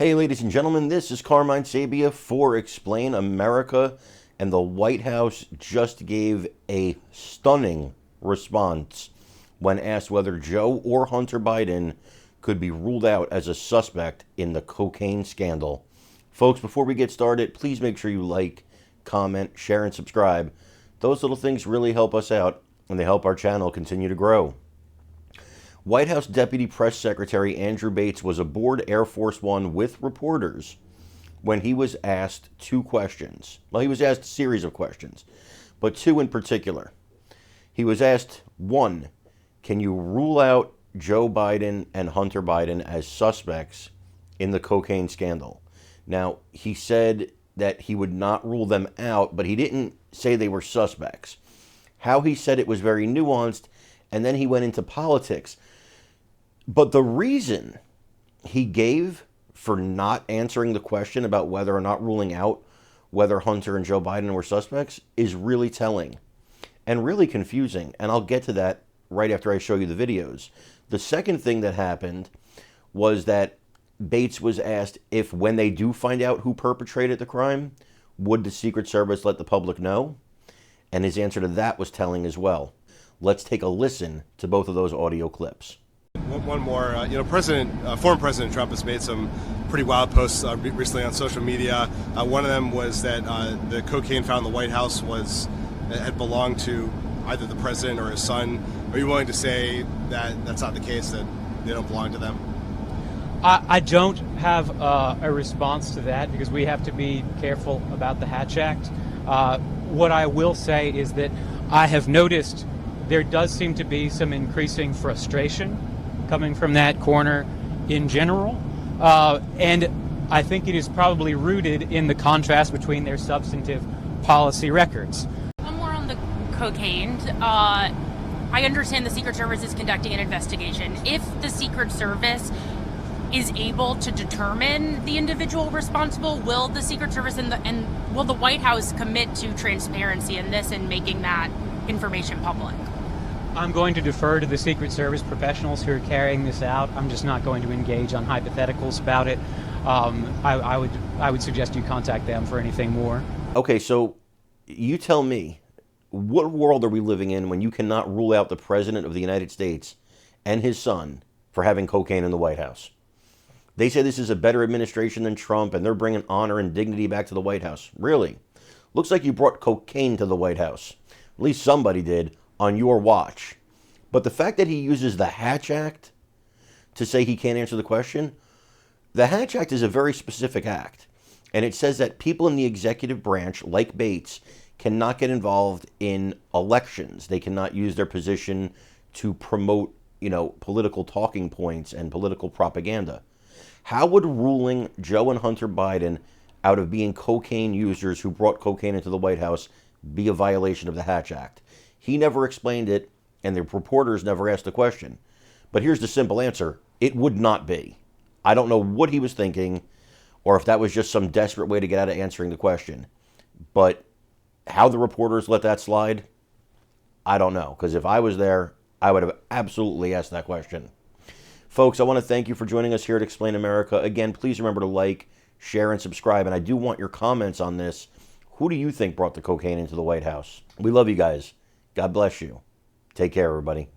Hey, ladies and gentlemen, this is Carmine Sabia for Explain America, and the White House just gave a stunning response when asked whether Joe or Hunter Biden could be ruled out as a suspect in the cocaine scandal. Folks, before we get started, please make sure you like, comment, share, and subscribe. Those little things really help us out, and they help our channel continue to grow. White House Deputy Press Secretary Andrew Bates was aboard Air Force One with reporters when he was asked two questions. Well, he was asked a series of questions, but two in particular. He was asked, one, can you rule out Joe Biden and Hunter Biden as suspects in the cocaine scandal? Now, he said that he would not rule them out, but he didn't say they were suspects. How he said it was very nuanced, and then he went into politics. But the reason he gave for not answering the question about whether or not ruling out whether Hunter and Joe Biden were suspects is really telling and really confusing. And I'll get to that right after I show you the videos. The second thing that happened was that Bates was asked if when they do find out who perpetrated the crime, would the Secret Service let the public know? And his answer to that was telling as well. Let's take a listen to both of those audio clips. One more, former President Trump has made some pretty wild posts recently on social media. One of them was that the cocaine found in the White House had belonged to either the president or his son. Are you willing to say that that's not the case, that they don't belong to them? I don't have a response to that because we have to be careful about the Hatch Act. What I will say is that I have noticed there does seem to be some increasing frustration coming from that corner in general. And I think it is probably rooted in the contrast between their substantive policy records. More on the cocaine. I understand the Secret Service is conducting an investigation. If the Secret Service is able to determine the individual responsible, will the Secret Service and will the White House commit to transparency in this and making that information public? I'm going to defer to the Secret Service professionals who are carrying this out. I'm just not going to engage on hypotheticals about it. I would suggest you contact them for anything more. Okay, so you tell me, what world are we living in when you cannot rule out the President of the United States and his son for having cocaine in the White House? They say this is a better administration than Trump, and they're bringing honor and dignity back to the White House. Really? Looks like you brought cocaine to the White House. At least somebody did on your watch. But the fact that he uses the Hatch Act to say he can't answer the question, the Hatch Act is a very specific act. And it says that people in the executive branch, like Bates, cannot get involved in elections. They cannot use their position to promote, political talking points and political propaganda. How would ruling Joe and Hunter Biden out of being cocaine users who brought cocaine into the White House be a violation of the Hatch Act? He never explained it, and the reporters never asked the question. But here's the simple answer. It would not be. I don't know what he was thinking, or if that was just some desperate way to get out of answering the question. But how the reporters let that slide, I don't know. Because if I was there, I would have absolutely asked that question. Folks, I want to thank you for joining us here at Explain America. Again, please remember to like, share, and subscribe. And I do want your comments on this. Who do you think brought the cocaine into the White House? We love you guys. God bless you. Take care, everybody.